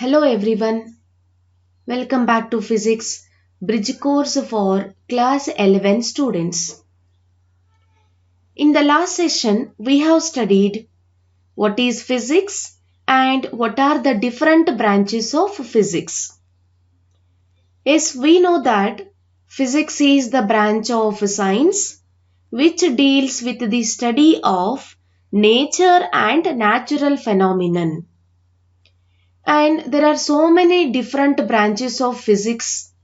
Hello everyone, welcome back to Physics Bridge course for class 11 students. In the last session, we have studied what is physics and what are the different branches of physics. Yes, we know that physics is the branch of science which deals with the study of nature and natural phenomenon. And there are so many different branches of physics.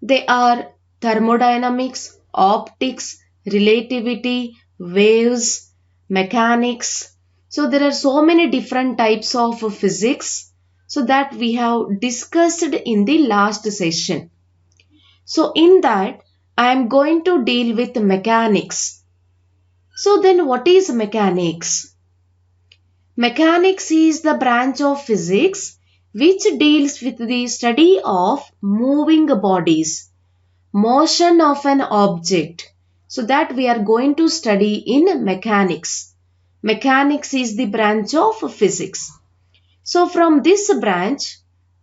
They are thermodynamics, optics, relativity, waves, mechanics. So there are so many different types of physics so that we have discussed in the last session. So in that I am going to deal with mechanics. So then what is mechanics? Mechanics is the branch of physics which deals with the study of moving bodies, motion of an object. So that we are going to study in mechanics. Mechanics is the branch of physics. So from this branch,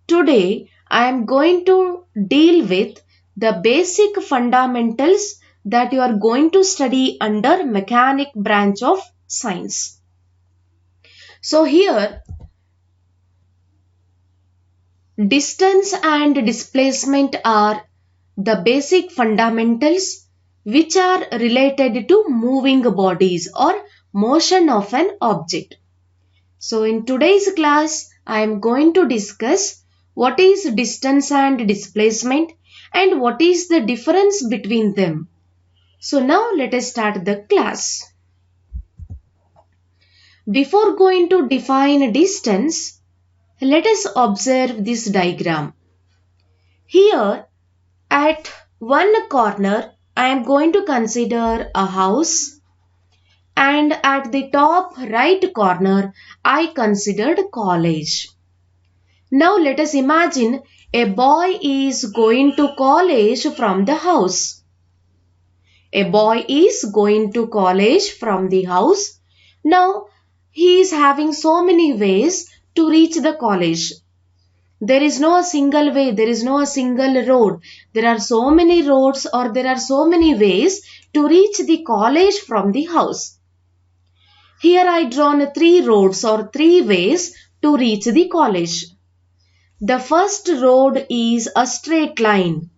today I am going to deal with the basic fundamentals that you are going to study under mechanic branch of science. So here, distance and displacement are the basic fundamentals which are related to moving bodies or motion of an object. So in today's class, I am going to discuss what is distance and displacement and what is the difference between them. So now let us start the class. Before going to define distance, let us observe this diagram. Here at one corner, I am going to consider a house, and at the top right corner, I considered college. Now let us imagine a boy is going to college from the house. A boy is going to college from the house. Now he is having so many ways to reach the college. There is no single way, there is no single road. There are so many roads or there are so many ways to reach the college from the house. Here I drawn 3 roads or 3 ways to reach the college. The first road is a straight line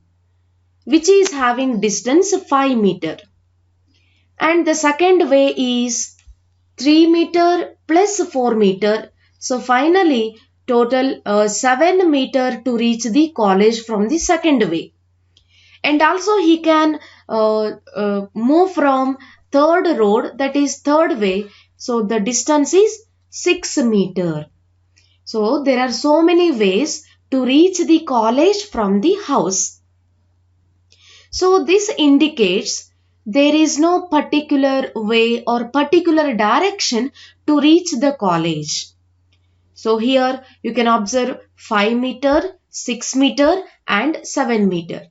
which is having distance 5 meter. And the second way is 3 meter plus 4 meter. So finally total 7 meter to reach the college from the second way. And also he can move from third road, that is third way. So the distance is 6 meter. So there are so many ways to reach the college from the house. So this indicates there is no particular way or particular direction to reach the college. So here you can observe 5 meter, 6 meter and 7 meter.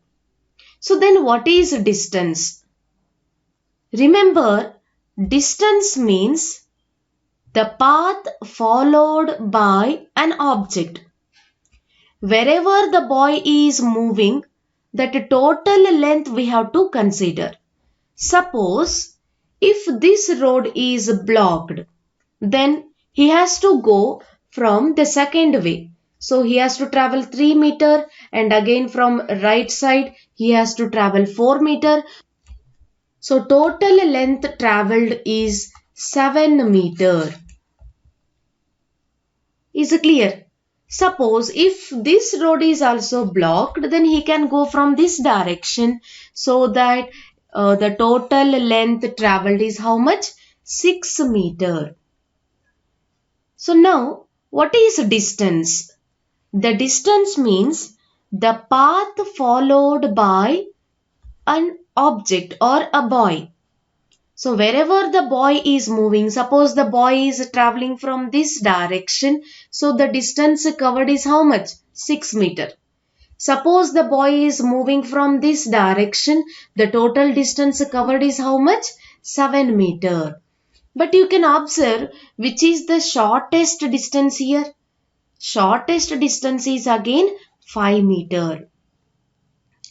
So then what is distance? Remember, distance means the path followed by an object. Wherever the boy is moving, that total length we have to consider. Suppose if this road is blocked, then he has to go from the second way. So he has to travel 3 meter and again from right side he has to travel 4 meter. So total length travelled is 7 meter. Is it clear? Suppose if this road is also blocked, then he can go from this direction, so that the total length travelled is how much? 6 meter. So now what is distance? The distance means the path followed by an object or a boy. So wherever the boy is moving, suppose the boy is traveling from this direction, so the distance covered is how much? 6 meter. Suppose the boy is moving from this direction, the total distance covered is how much? 7 meter. But you can observe which is the shortest distance here. Shortest distance is again 5 meter.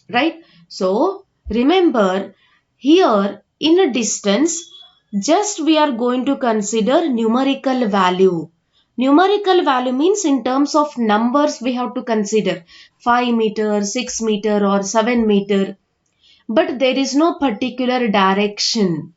Right? So remember here in a distance, just we are going to consider numerical value. Numerical value means in terms of numbers we have to consider 5 meter, 6 meter or 7 meter. But there is no particular direction.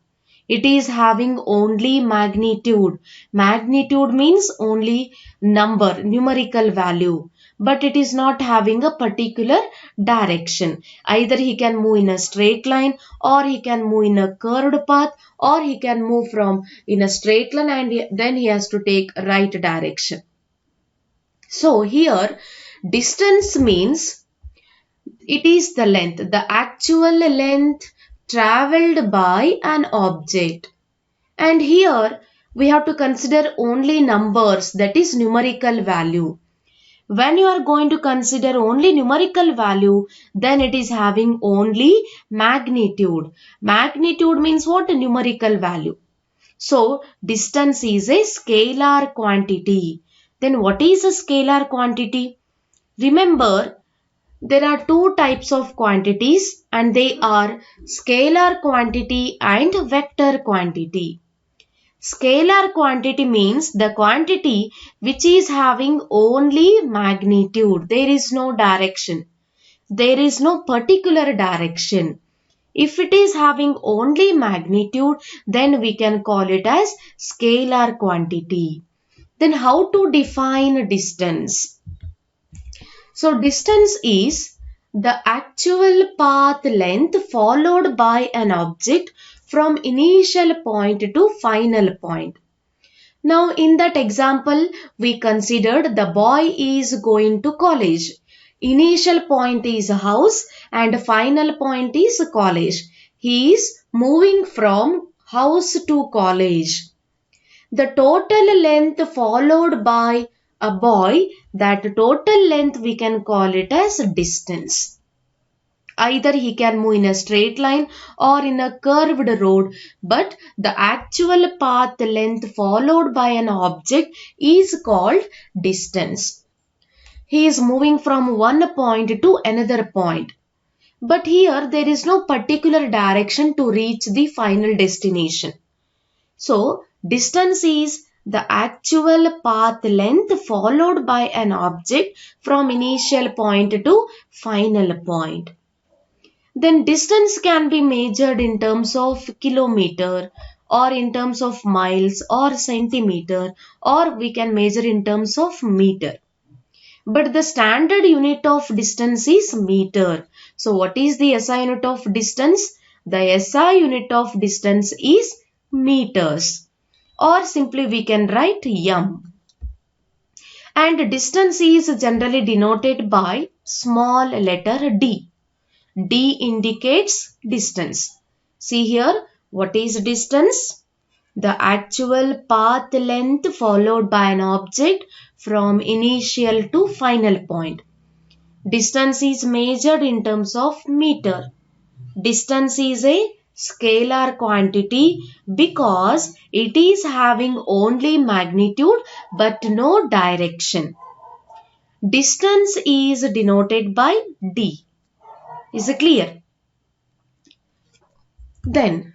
It is having only magnitude. Magnitude means only number, numerical value. But it is not having a particular direction. Either he can move in a straight line, or he can move in a curved path, or he can move from in a straight line and then he has to take right direction. So here distance means it is the length, the actual length travelled by an object. And here we have to consider only numbers, that is numerical value. When you are going to consider only numerical value, then it is having only magnitude. Magnitude means what? Numerical value. So distance is a scalar quantity. Then what is a scalar quantity? Remember, there are two types of quantities and they are scalar quantity and vector quantity. Scalar quantity means the quantity which is having only magnitude. There is no direction. There is no particular direction. If it is having only magnitude, then we can call it as scalar quantity. Then how to define distance? So distance is the actual path length followed by an object from initial point to final point. Now in that example, we considered the boy is going to college. Initial point is a house and final point is college. He is moving from house to college. The total length followed by a boy, that total length we can call it as distance. Either he can move in a straight line or in a curved road, but the actual path length followed by an object is called distance. He is moving from one point to another point. But here there is no particular direction to reach the final destination. So distance is the actual path length followed by an object from initial point to final point. Then distance can be measured in terms of kilometer or in terms of miles or centimeter, or we can measure in terms of meter. But the standard unit of distance is meter. So what is the SI unit of distance? The SI unit of distance is meters, or simply we can write m. And distance is generally denoted by small letter d. D indicates distance. See here, what is distance? The actual path length followed by an object from initial to final point. Distance is measured in terms of meter. Distance is a scalar quantity because it is having only magnitude but no direction. Distance is denoted by d. Is it clear? Then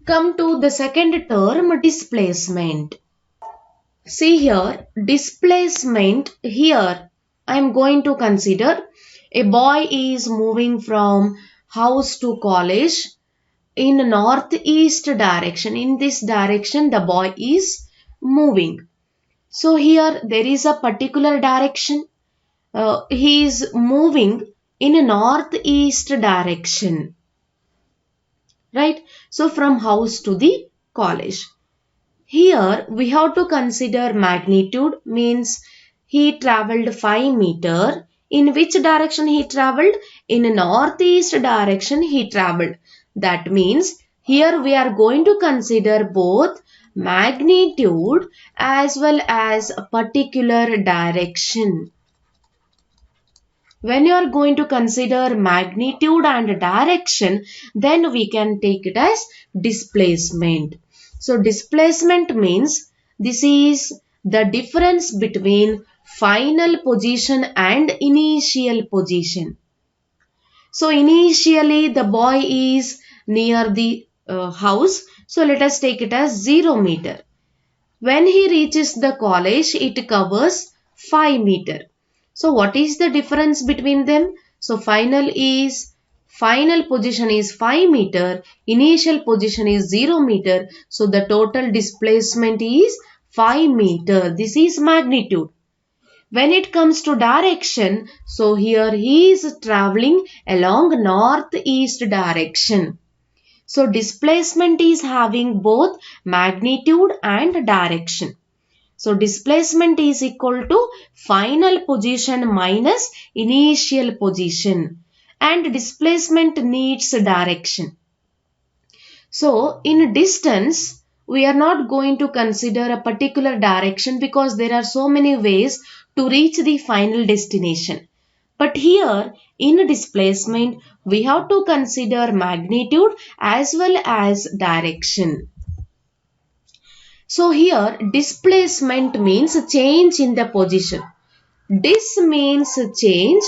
come to the second term, displacement. See here, displacement, here I am going to consider a boy is moving from house to college in northeast direction. In this direction the boy is moving. So here there is a particular direction. He is moving in a northeast direction. Right? So from house to the college. Here we have to consider magnitude, means he travelled 5 meter. In which direction he travelled? In a northeast direction he travelled. That means here we are going to consider both magnitude as well as a particular direction. When you are going to consider magnitude and direction, then we can take it as displacement. So displacement means this is the difference between final position and initial position. So initially the boy is near the house. So let us take it as 0 meter. When he reaches the college, it covers 5 meter. So what is the difference between them? So final position is 5 meter, initial position is 0 meter. So the total displacement is 5 meter. This is magnitude. When it comes to direction, so here he is traveling along northeast direction. So displacement is having both magnitude and direction. So displacement is equal to final position minus initial position, and displacement needs direction. So in distance, we are not going to consider a particular direction because there are so many ways to reach the final destination. But here in displacement, we have to consider magnitude as well as direction. So here displacement means change in the position. Dis means change,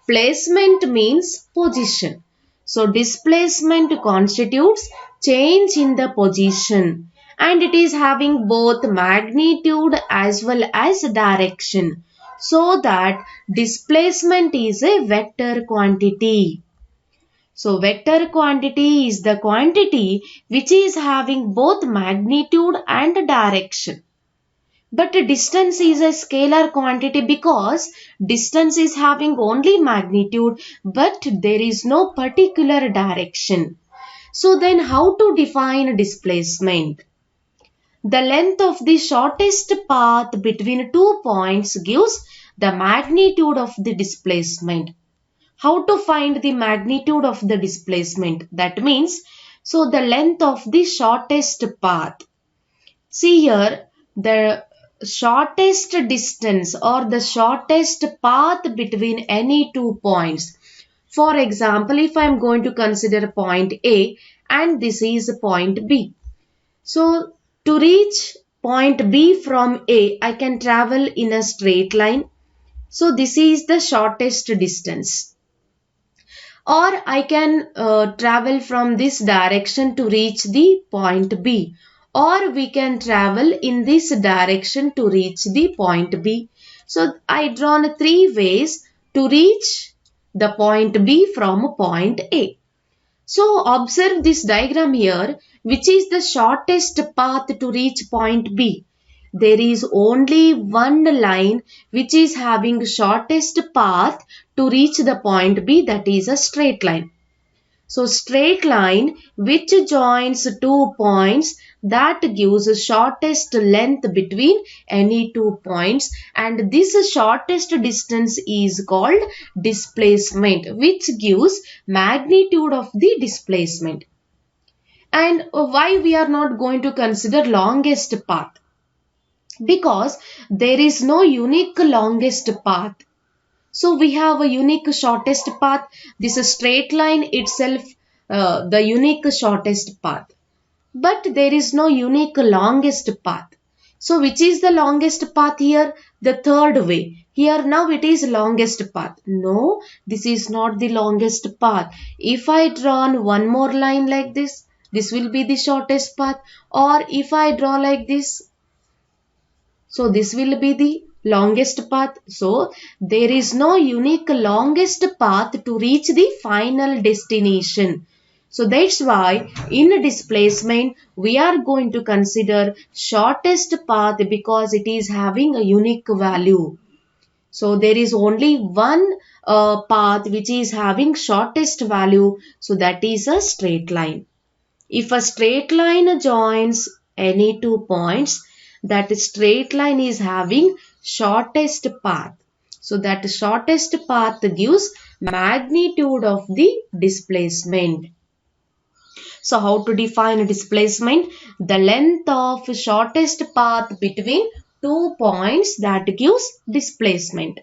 placement means position. So displacement constitutes change in the position, and it is having both magnitude as well as direction. So that displacement is a vector quantity. So vector quantity is the quantity which is having both magnitude and direction. But distance is a scalar quantity because distance is having only magnitude, but there is no particular direction. So then how to define displacement? The length of the shortest path between 2 points gives the magnitude of the displacement. How to find the magnitude of the displacement? That means, so the length of the shortest path. See here, the shortest distance or the shortest path between any 2 points. For example, if I am going to consider point A and this is point B. So to reach point B from A, I can travel in a straight line. So this is the shortest distance. Or I can travel from this direction to reach the point B. Or we can travel in this direction to reach the point B. So I drawn 3 ways to reach the point B from point A. So observe this diagram here, which is the shortest path to reach point B. There is only one line which is having shortest path to reach the point B, that is a straight line. So straight line which joins 2 points, that gives shortest length between any 2 points, and this shortest distance is called displacement, which gives magnitude of the displacement. And why we are not going to consider longest path? Because there is no unique longest path. So we have a unique shortest path. This straight line itself, the unique shortest path. But there is no unique longest path. So which is the longest path here? The third way. Here now it is longest path. No, this is not the longest path. If I draw one more line like this will be the shortest path. Or if I draw like this, so this will be the longest path. So there is no unique longest path to reach the final destination. So that's why in displacement we are going to consider shortest path because it is having a unique value. So there is only one path which is having shortest value. So that is a straight line. If a straight line joins any 2 points, that straight line is having shortest path. So that shortest path gives magnitude of the displacement. So how to define displacement? The length of shortest path between 2 points, that gives displacement.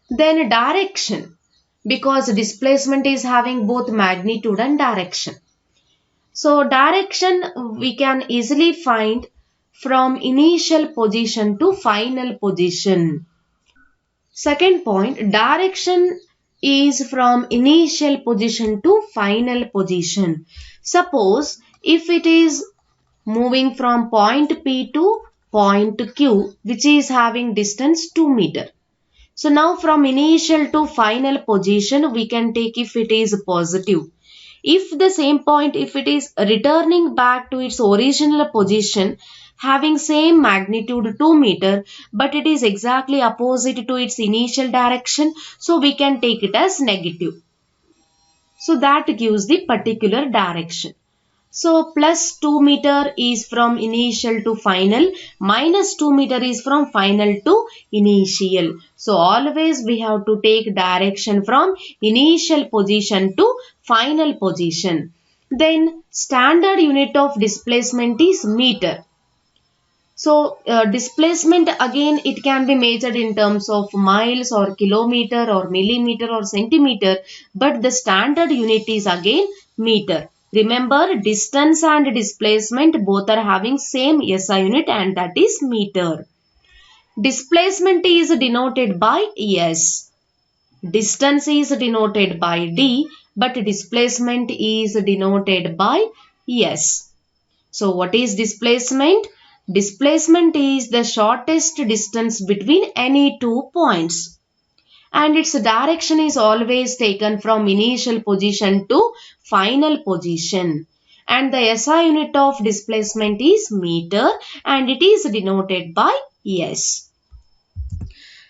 Then direction, because displacement is having both magnitude and direction. So direction we can easily find from initial position to final position. Second point, direction is from initial position to final position. Suppose if it is moving from point P to point Q, which is having distance 2 meter. So now from initial to final position, we can take if it is positive. If the same point, if it is returning back to its original position, having same magnitude 2 meter, but it is exactly opposite to its initial direction, so we can take it as negative. So that gives the particular direction. So plus 2 meter is from initial to final, minus 2 meter is from final to initial. So always we have to take direction from initial position to final position. Then standard unit of displacement is meter. So displacement, again, it can be measured in terms of miles or kilometer or millimeter or centimeter, but the standard unit is again meter. Remember, distance and displacement both are having same SI unit, and that is meter. Displacement is denoted by S. Distance is denoted by D, but displacement is denoted by S. So what is displacement? Displacement is the shortest distance between any two points, and its direction is always taken from initial position to final position. And the SI unit of displacement is meter, and it is denoted by S.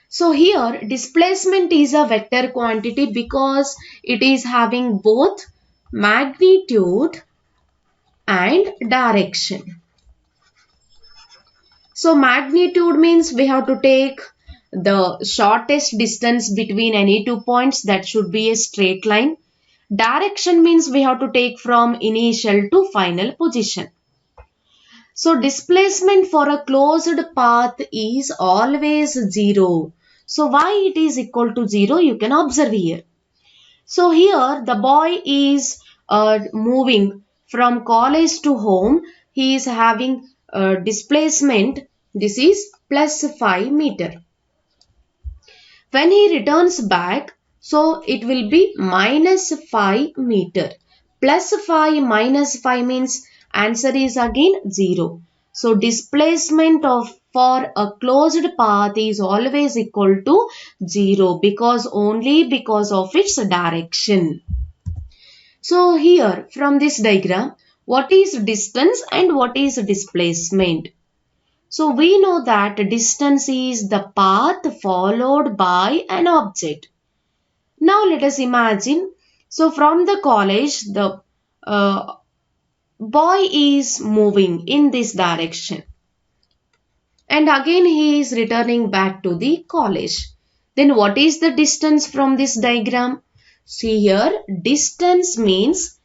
So here displacement is a vector quantity because it is having both magnitude and direction. So magnitude means we have to take the shortest distance between any two points, that should be a straight line. Direction means we have to take from initial to final position. So displacement for a closed path is always 0. So why it is equal to 0? You can observe here. So here the boy is moving from college to home. He is having displacement. This is plus 5 meter. When he returns back, so it will be minus 5 meter. Plus 5 minus 5 means answer is again 0. So displacement for a closed path is always equal to 0 because only because of its direction. So here from this diagram, what is distance and what is displacement? So we know that distance is the path followed by an object. Now let us imagine, so from the college, the boy is moving in this direction. And again he is returning back to the college. Then what is the distance from this diagram? See here, distance means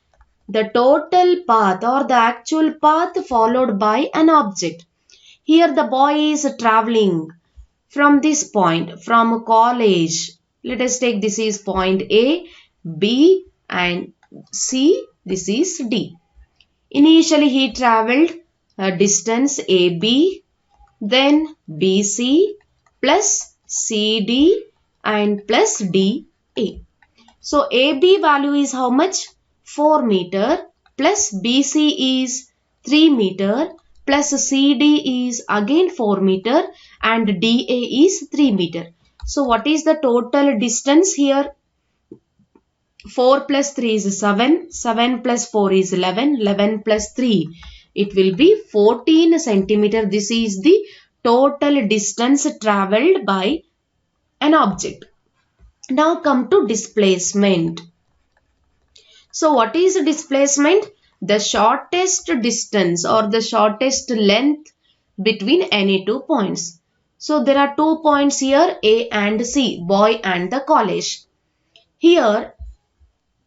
the total path or the actual path followed by an object. Here the boy is traveling from this point, from college. Let us take this is point A, B and C. This is D. Initially he travelled distance AB, then BC plus CD and plus DA. So AB value is how much? 4 meter plus BC is 3 meter plus CD is again 4 meter and DA is 3 meter. So what is the total distance here? 4 plus 3 is 7, 7 plus 4 is 11, 11 plus 3. It will be 14 centimeter. This is the total distance travelled by an object. Now come to displacement. So what is displacement? The shortest distance or the shortest length between any two points. So there are 2 points here, A and C, boy and the college. Here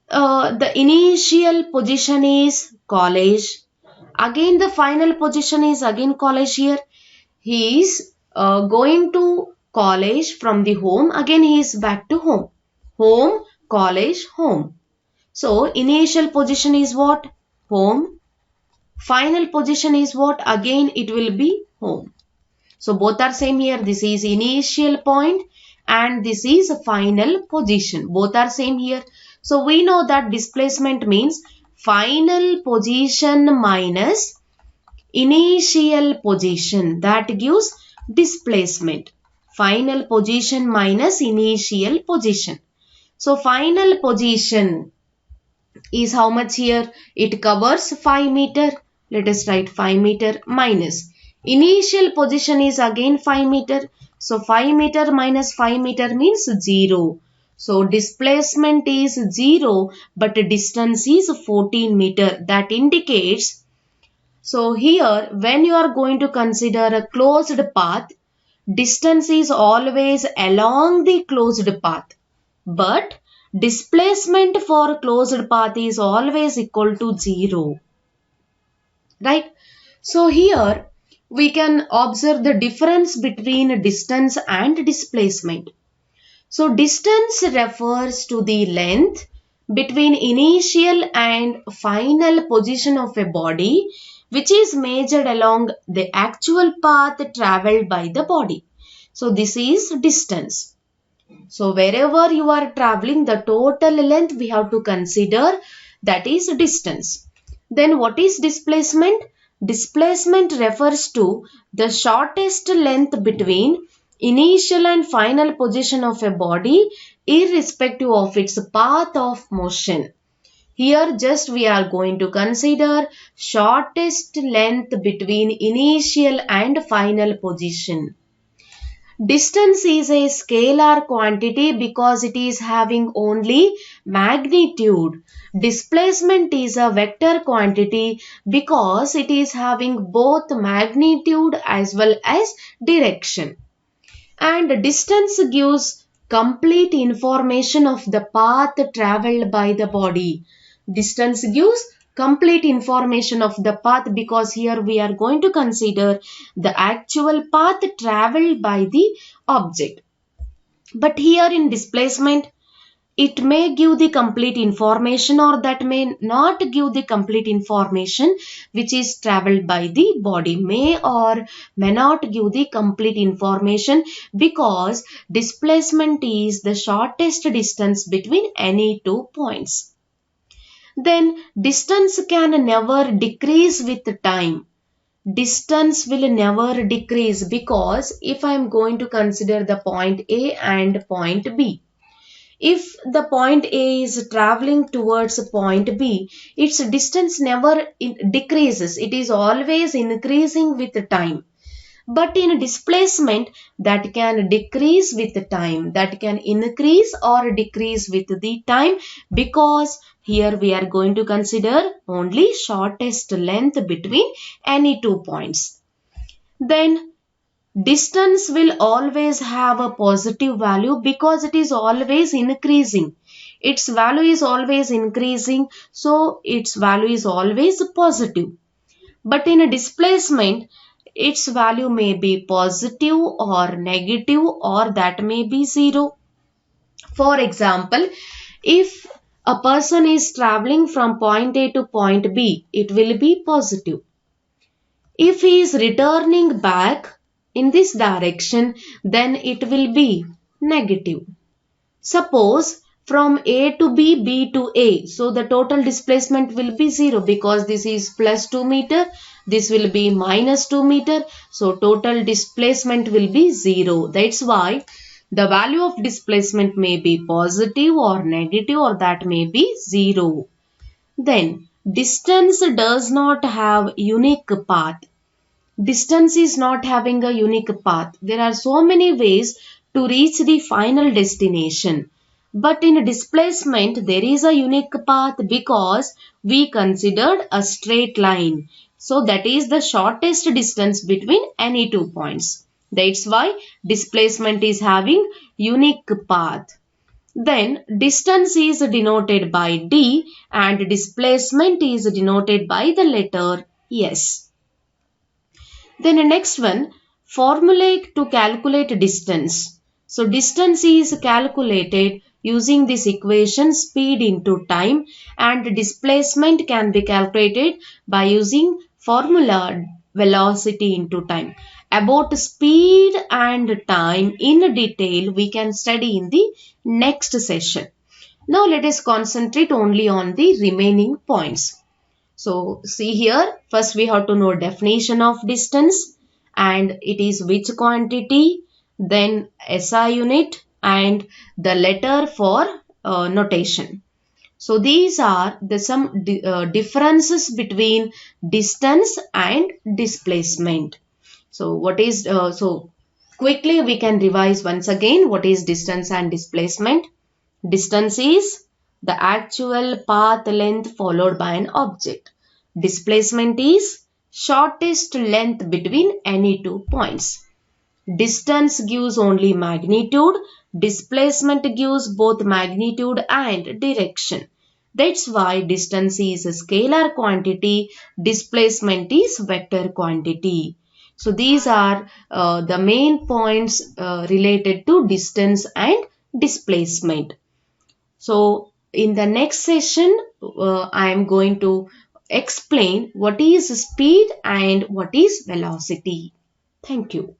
the initial position is college. Again the final position is again college here. He is going to college from the home. Again he is back to home. Home, college, home. So initial position is what? Home. Final position is what? Again it will be home. So both are same here. This is initial point and this is final position. Both are same here. So we know that displacement means final position minus initial position, that gives displacement. Final position minus initial position. So final position is how much here? It covers 5 meter. Let us write 5 meter minus. Initial position is again 5 meter. So 5 meter minus 5 meter means 0. So displacement is 0 but distance is 14 meter. That indicates, so here when you are going to consider a closed path, distance is always along the closed path. But displacement for closed path is always equal to 0. Right? So here we can observe the difference between distance and displacement. So distance refers to the length between initial and final position of a body which is measured along the actual path traveled by the body. So this is distance. So wherever you are traveling, the total length we have to consider, that is distance. Then what is displacement? Displacement refers to the shortest length between initial and final position of a body irrespective of its path of motion. Here just we are going to consider shortest length between initial and final position. Distance is a scalar quantity because it is having only magnitude. Displacement is a vector quantity because it is having both magnitude as well as direction. And distance gives complete information of the path traveled by the body. Distance gives complete information of the path because here we are going to consider the actual path traveled by the object. But here in displacement, it may give the complete information or that may not give the complete information which is traveled by the body, may or may not give the complete information because displacement is the shortest distance between any two points. Then distance can never decrease with time. Distance will never decrease because if I am going to consider the point A and point B, if the point A is traveling towards point B, its distance never decreases. It is always increasing with time. But in displacement, that can decrease with time, that can increase or decrease with the time because here we are going to consider only shortest length between any two points. Then distance will always have a positive value because it is always increasing. Its value is always increasing, so its value is always positive. But in a displacement, its value may be positive or negative or that may be 0. For example, if a person is traveling from point A to point B, it will be positive. If he is returning back in this direction, then it will be negative. Suppose from A to B, B to A. So the total displacement will be 0 because this is plus 2 meter. This will be minus 2 meter. So total displacement will be 0. That's why the value of displacement may be positive or negative or that may be 0. Then distance does not have unique path. Distance is not having a unique path. There are so many ways to reach the final destination. But in displacement, there is a unique path because we considered a straight line. So that is the shortest distance between any two points. That's why displacement is having unique path. Then distance is denoted by D and displacement is denoted by the letter S. Then the next one, formula to calculate distance. So distance is calculated using this equation speed into time and displacement can be calculated by using formula velocity into time. About speed and time in detail we can study in the next session. Now let us concentrate only on the remaining points. So see here, first we have to know definition of distance, and it is which quantity, then SI unit and the letter for notation. So these are some differences between distance and displacement. So what is so quickly we can revise once again what is distance and displacement. Distance is the actual path length followed by an object. Displacement is shortest length between any two points. Distance gives only magnitude. Displacement gives both magnitude and direction. That's why distance is a scalar quantity. Displacement is vector quantity. So these are the main points related to distance and displacement. So in the next session, I am going to explain what is speed and what is velocity. Thank you.